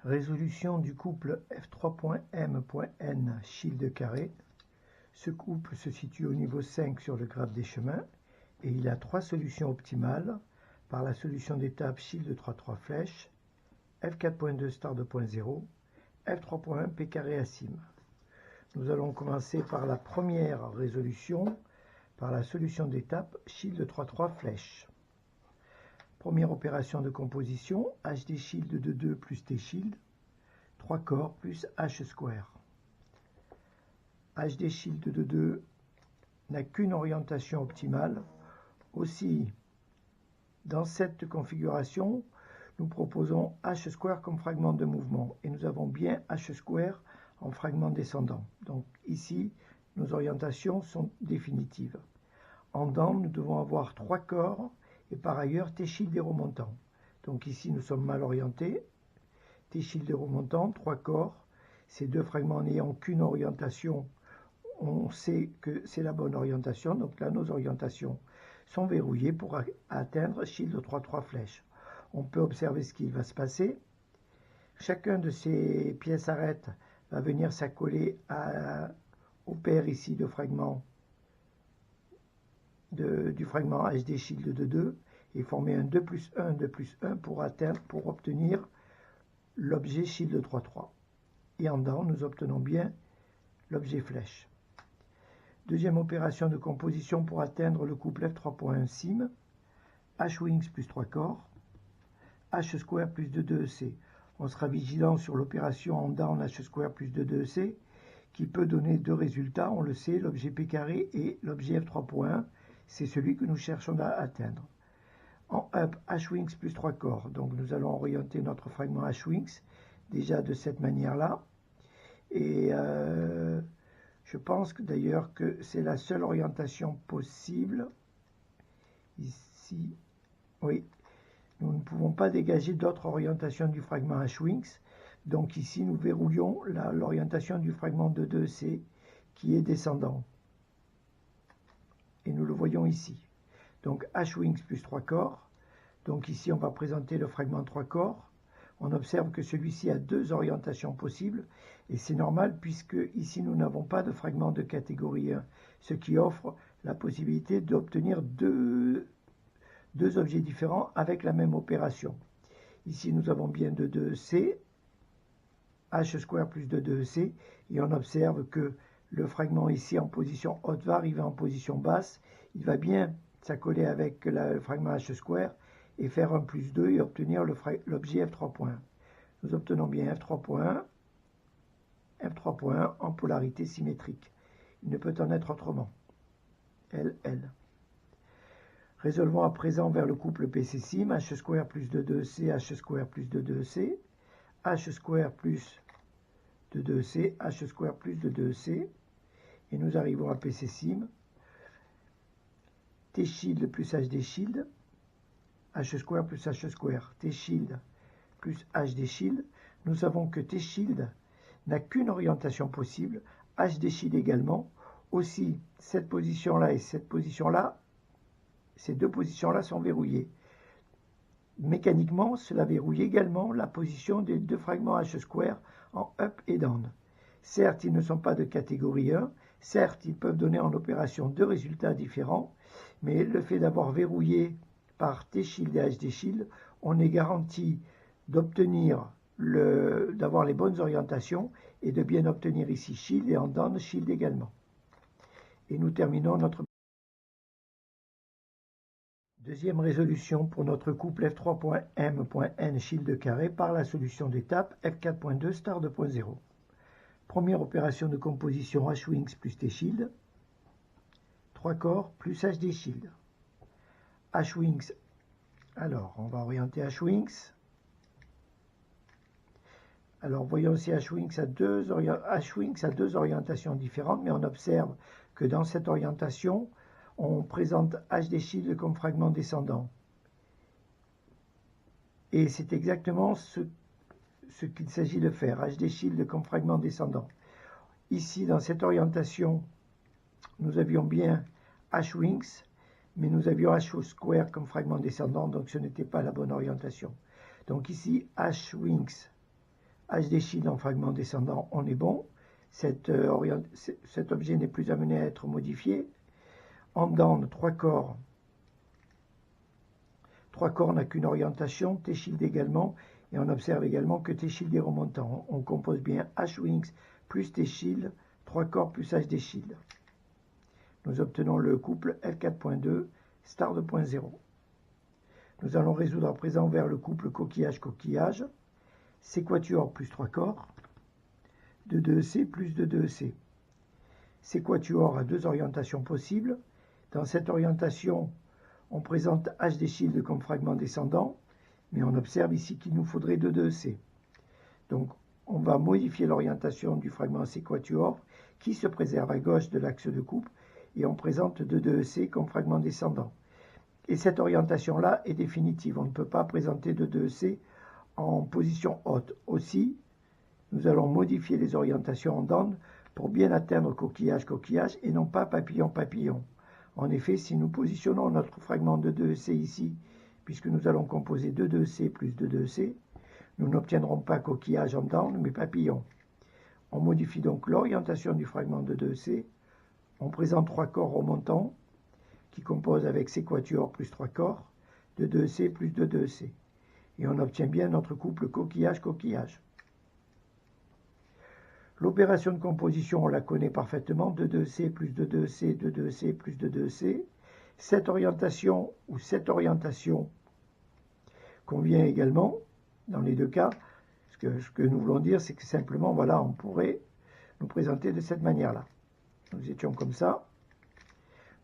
Résolution du couple F3.M.N shield carré. Ce couple se situe au niveau 5 sur le graphe des chemins et il a trois solutions optimales par la solution d'étape shield 3,3 flèches, F4.2 star 2.0, F3.1 P carré asim. Nous allons commencer par la première résolution par la solution d'étape shield 3,3 flèches. Première opération de composition, HD shield de 2 plus T shield, 3 corps plus H square. HD shield de 2 n'a qu'une orientation optimale. Aussi, dans cette configuration, nous proposons H square comme fragment de mouvement et nous avons bien H square en fragment descendant. Donc ici, nos orientations sont définitives. En dents, nous devons avoir 3 corps et par ailleurs T shield et remontant. Donc ici, nous sommes mal orientés. T shield et remontant, 3 corps. Ces deux fragments n'ayant qu'une orientation, on sait que c'est la bonne orientation. Donc là, nos orientations sont verrouillées pour atteindre shield 3,3 flèches. On peut observer ce qui va se passer. Chacun de ces pièces arêtes va venir s'accoler au paire ici de fragments du fragment HD shield de 2 et former un 2 plus 1, 2 plus 1 pour obtenir l'objet shield 3,3. Et en dents, nous obtenons bien l'objet flèche. Deuxième opération de composition pour atteindre le couple F3.1 sim, H wings plus 3 corps, H square plus 2EC. On sera vigilant sur l'opération en dents H square plus 2EC qui peut donner deux résultats, on le sait, l'objet P carré et l'objet F3.1. C'est celui que nous cherchons à atteindre. En up, H-wings plus 3 corps. Donc nous allons orienter notre fragment H-wings déjà de cette manière-là. Et je pense d'ailleurs que c'est la seule orientation possible. Ici, oui. Nous ne pouvons pas dégager d'autres orientations du fragment H-wings. Donc ici, nous verrouillons l'orientation du fragment de 2C qui est descendant. Et nous le voyons ici. Donc H-wings plus 3 corps. Donc ici, on va présenter le fragment 3 corps. On observe que celui-ci a deux orientations possibles. Et c'est normal puisque ici, nous n'avons pas de fragment de catégorie 1. Ce qui offre la possibilité d'obtenir deux objets différents avec la même opération. Ici, nous avons bien 2C, H square plus 2C. Et on observe que le fragment ici en position haute va arriver en position basse. Il va bien s'accoler avec le fragment H square et faire 1 plus 2 et obtenir l'objet F3.1. Nous obtenons bien F3.1 en polarité symétrique. Il ne peut en être autrement. L. Résolvons à présent vers le couple PC sim, H square plus 2C, H square plus 2C, H square plus 2C, H square plus 2C. Et nous arrivons à PC sim, T shield plus HD shield, H square plus H square, T shield plus HD shield. Nous savons que T shield n'a qu'une orientation possible, HD shield également. Aussi, cette position-là et cette position-là, ces deux positions-là sont verrouillées. Mécaniquement, cela verrouille également la position des deux fragments H square en up et down. Certes, ils ne sont pas de catégorie 1, certes, ils peuvent donner en opération deux résultats différents, mais le fait d'avoir verrouillé par T shield et HD shield, on est garanti d'obtenir d'avoir les bonnes orientations et de bien obtenir ici shield et en down shield également. Et nous terminons notre deuxième résolution pour notre couple F3.M.N shield carré par la solution d'étape F4.2 star 2.0. Première opération de composition H-wings plus T-shield, 3 corps plus HD shield. H-wings, alors on va orienter H-wings. Alors voyons si H-wings a deux orientations différentes, mais on observe que dans cette orientation, on présente HD shield comme fragment descendant. Et c'est exactement ce qu'il s'agit de faire, HD shield comme fragment descendant. Ici, dans cette orientation, nous avions bien H-wings, mais nous avions H square comme fragment descendant, donc ce n'était pas la bonne orientation. Donc ici, H-wings HD shield en fragment descendant, on est bon. Cet objet n'est plus amené à être modifié. En down, 3 corps. 3 corps n'a qu'une orientation, T-shield également, et on observe également que T-shield est remontant. On compose bien H-wings plus T-shield, 3 corps plus HD shield. Nous obtenons le couple F4.2, star 2.0. Nous allons résoudre à présent vers le couple coquillage-coquillage, C quatuor plus 3 corps, 2-2C plus 2-2C. C quatuor a 2 orientations possibles. Dans cette orientation, on présente HD shield comme fragment descendant, mais on observe ici qu'il nous faudrait 2-2C. Donc, on va modifier l'orientation du fragment C quatuor qui se préserve à gauche de l'axe de coupe et on présente 2-2C comme fragment descendant. Et cette orientation-là est définitive. On ne peut pas présenter 2-2C en position haute. Aussi, nous allons modifier les orientations en down pour bien atteindre coquillage-coquillage et non pas papillon-papillon. En effet, si nous positionnons notre fragment de 2C ici, puisque nous allons composer 2-2C plus 2-2C, nous n'obtiendrons pas coquillage en down, mais papillon. On modifie donc l'orientation du fragment de 2C. On présente 3 corps remontants, qui composent avec C quatuor plus 3 corps, 2-2C plus 2-2C. Et on obtient bien notre couple coquillage-coquillage. L'opération de composition, on la connaît parfaitement, 2-2C plus 2-2C, 2-2C plus 2-2C. Cette orientation ou cette orientation convient également dans les deux cas. Ce que nous voulons dire, c'est que simplement, voilà, on pourrait nous présenter de cette manière-là. Nous étions comme ça.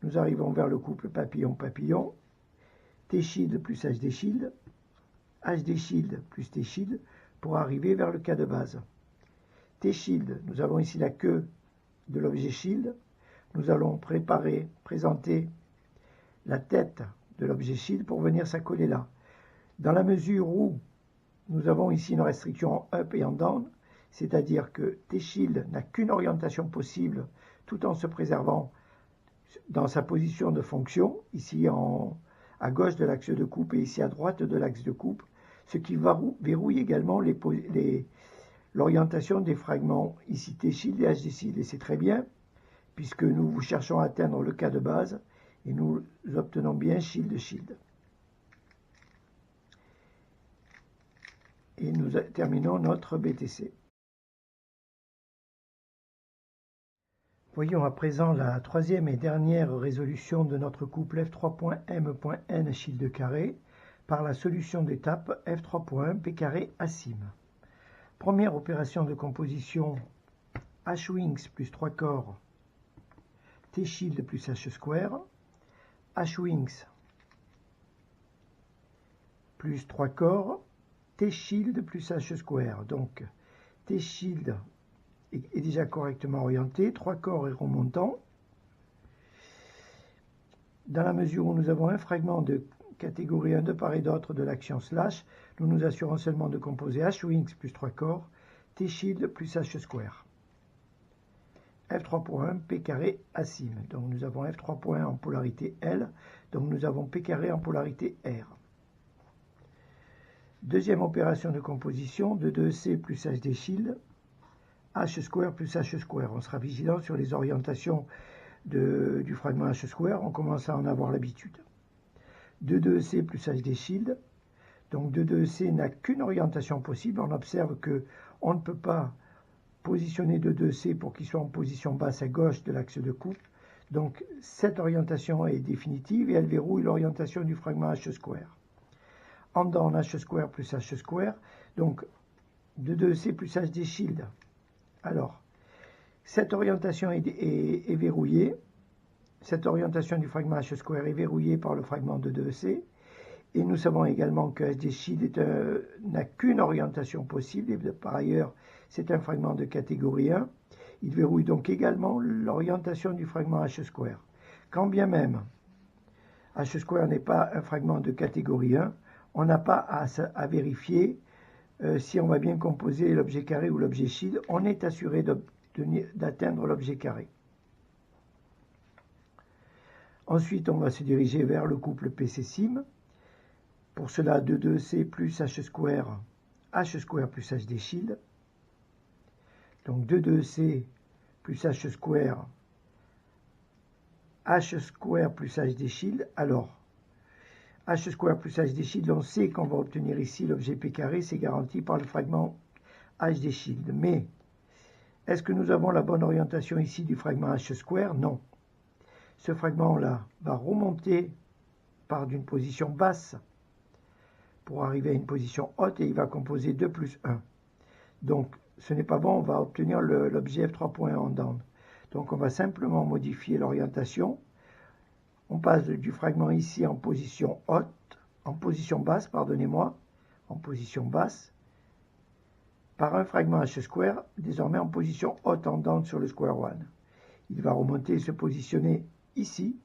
Nous arrivons vers le couple papillon-papillon. T-shield plus HD shield. HD shield plus T-shield pour arriver vers le cas de base. T-shield, nous avons ici la queue de l'objet shield. Nous allons présenter la tête de l'objet shield pour venir s'accoler là. Dans la mesure où nous avons ici une restriction en up et en down, c'est-à-dire que T-shield n'a qu'une orientation possible tout en se préservant dans sa position de fonction, ici à gauche de l'axe de coupe et ici à droite de l'axe de coupe, ce qui verrouille également l'orientation des fragments ici T-shield et HD-shield. Et c'est très bien, puisque nous cherchons à atteindre le cas de base, et nous obtenons bien shield-shield. Et nous terminons notre BTC. Voyons à présent la troisième et dernière résolution de notre couple F3.M.N shield carré par la solution d'étape F3.1 P carré asim. Première opération de composition H-wings plus 3 corps T-shield plus H square. H-wings plus 3 corps T-shield plus H square. Donc T-shield est déjà correctement orienté, 3 corps et remontant. Dans la mesure où nous avons un fragment de catégorie 1 de part et d'autre de l'action slash, nous nous assurons seulement de composer H-wings plus 3 corps, T-shield plus H square. F3.1 P carré asim. Donc nous avons F3.1 en polarité L, donc nous avons P carré en polarité R. Deuxième opération de composition de 2C plus HD shield, H square plus H square. On sera vigilant sur les orientations du fragment H square, on commence à en avoir l'habitude. 2-2C plus HD shield, donc 2-2C n'a qu'une orientation possible. On observe qu'on ne peut pas positionner 2-2C pour qu'il soit en position basse à gauche de l'axe de coupe. Donc cette orientation est définitive et elle verrouille l'orientation du fragment H square. En down H square plus H square, donc 2-2C plus HD shield. Alors, cette orientation est verrouillée. Cette orientation du fragment H square est verrouillée par le fragment de 2C. Et nous savons également que HD shield n'a qu'une orientation possible. Et par ailleurs, c'est un fragment de catégorie 1. Il verrouille donc également l'orientation du fragment H square. Quand bien même H square n'est pas un fragment de catégorie 1, on n'a pas à vérifier si on va bien composer l'objet carré ou l'objet shield. On est assuré d'atteindre l'objet carré. Ensuite, on va se diriger vers le couple PC-SIM. Pour cela, 2-2C plus H square plus HD shield. Donc 2c plus h square plus hd shield. Alors, h square plus hd shield, on sait qu'on va obtenir ici l'objet p carré, c'est garanti par le fragment hd shield. Mais, est-ce que nous avons la bonne orientation ici du fragment h square? Non. Ce fragment-là va remonter par d'une position basse pour arriver à une position haute et il va composer 2 plus 1. Donc, ce n'est pas bon, on va obtenir l'objet f3.1 en down. Donc, on va simplement modifier l'orientation. On passe du fragment ici en position haute, en position basse, pardonnez-moi, en position basse, par un fragment h square, désormais en position haute en down sur le square one. Il va remonter et se positionner ici.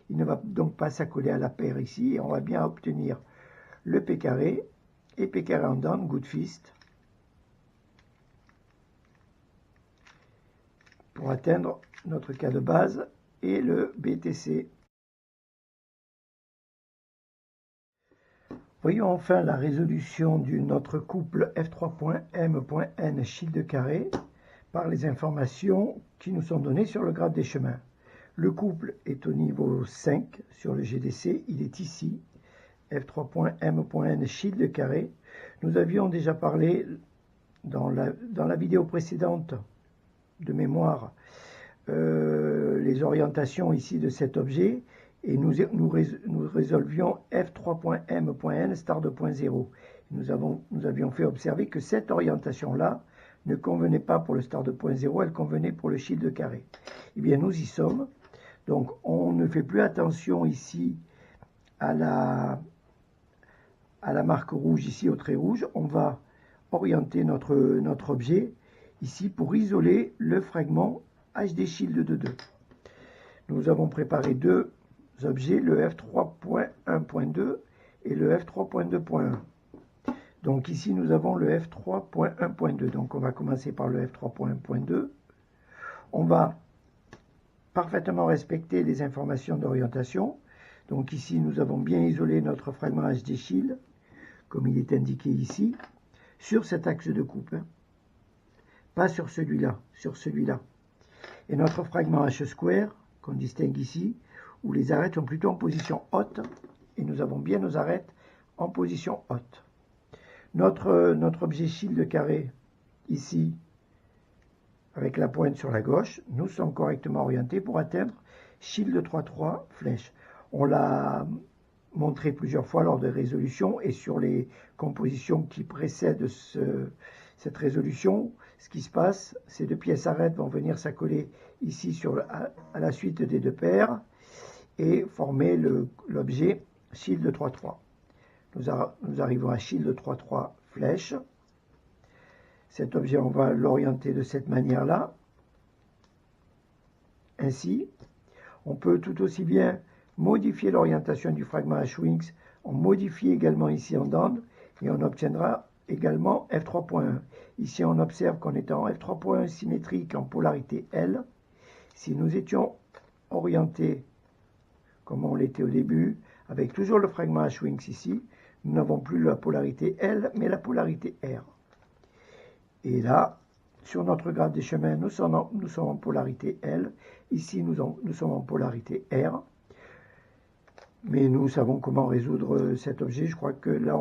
Il ne va donc pas s'accoler à la paire ici, et on va bien obtenir le p carré, et p carré en down, good fist, pour atteindre notre cas de base et le BTC. Voyons enfin la résolution de notre couple f3.m.n shield carré par les informations qui nous sont données sur le graphe des chemins. Le couple est au niveau 5 sur le GDC, il est ici, f3.m.n shield carré. Nous avions déjà parlé dans la vidéo précédente de mémoire les orientations ici de cet objet et nous résolvions f3.m.n star 2.0. Nous avions fait observer que cette orientation-là ne convenait pas pour le star 2.0, elle convenait pour le shield carré. Eh bien, nous y sommes. Donc, on ne fait plus attention ici à la marque rouge, ici au trait rouge. On va orienter notre objet ici pour isoler le fragment HD shield de 2. Nous avons préparé deux objets, le f3.1.2 et le f3.2.1. Donc ici nous avons le f3.1.2. Donc on va commencer par le f3.1.2. On va parfaitement respecter les informations d'orientation. Donc ici nous avons bien isolé notre fragment HD shield, comme il est indiqué ici, sur cet axe de coupe. Pas sur celui-là, sur celui-là. Et notre fragment H square, qu'on distingue ici, où les arêtes sont plutôt en position haute, et nous avons bien nos arêtes en position haute. Notre objet shield carré, ici, avec la pointe sur la gauche, nous sommes correctement orientés pour atteindre shield 3.3 flèche. On l'a montré plusieurs fois lors de résolutions et sur les compositions qui précèdent cette résolution. Ce qui se passe, ces deux pièces arêtes vont venir s'accoler ici à la suite des deux paires et former l'objet shield 3.3. Nous arrivons à shield 3.3 flèche. Cet objet, on va l'orienter de cette manière-là. Ainsi, on peut tout aussi bien modifier l'orientation du fragment H-Wings. On modifie également ici en down et on obtiendra également f3.1. Ici, on observe qu'on est en f3.1 symétrique en polarité L. Si nous étions orientés comme on l'était au début, avec toujours le fragment H-Wings ici, nous n'avons plus la polarité L, mais la polarité R. Et là, sur notre graphe des chemins, nous sommes en polarité L. Ici, nous sommes en polarité R. Mais nous savons comment résoudre cet objet. Je crois que là,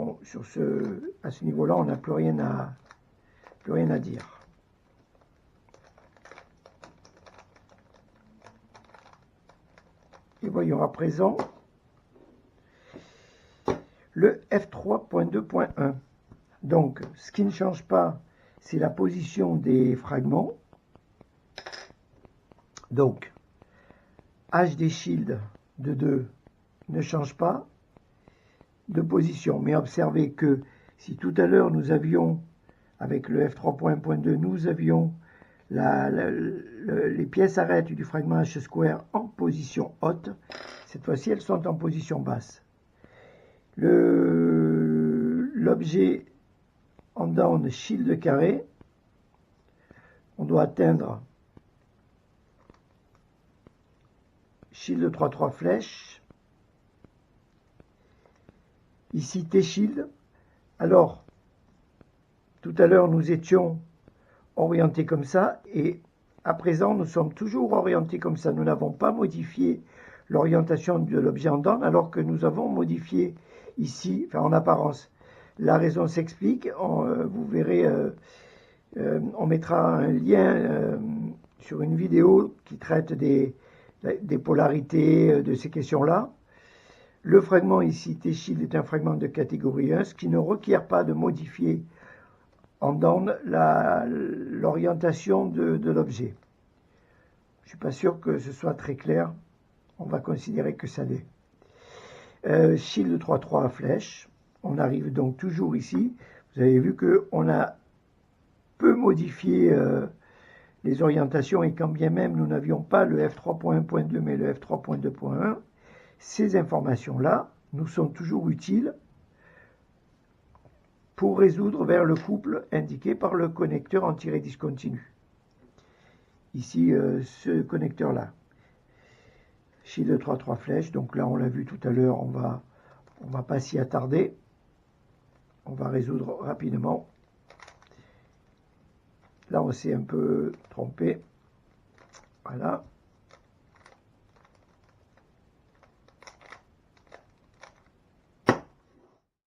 à ce niveau-là, on n'a plus rien à dire. Et voyons à présent le f3.2.1. Donc, ce qui ne change pas, c'est la position des fragments. Donc, HD shield de 2 ne change pas de position. Mais observez que si tout à l'heure nous avions, avec le f3.1.2, nous avions les pièces arêtes du fragment H square en position haute, cette fois-ci elles sont en position basse. L'objet en down shield carré, on doit atteindre shield 3.3 flèche. Ici T shield. Alors, tout à l'heure nous étions orienté comme ça, et à présent, nous sommes toujours orientés comme ça. Nous n'avons pas modifié l'orientation de l'objet en down, alors que nous avons modifié ici, enfin en apparence. La raison s'explique, vous verrez, on mettra un lien sur une vidéo qui traite des polarités de ces questions-là. Le fragment ici, T-shield, est un fragment de catégorie 1, ce qui ne requiert pas de modifier en down l'orientation de l'objet. Je ne suis pas sûr que ce soit très clair. On va considérer que ça l'est. Shield 3.3 à flèche. On arrive donc toujours ici. Vous avez vu qu'on a peu modifié les orientations, et quand bien même nous n'avions pas le F3.1.2 mais le F3.2.1, ces informations-là nous sont toujours utiles pour résoudre vers le couple indiqué par le connecteur en tiré discontinu. Ici, ce connecteur-là. Shield 3.3 flèches, donc là on l'a vu tout à l'heure, on va pas s'y attarder. On va résoudre rapidement. Là on s'est un peu trompé. Voilà.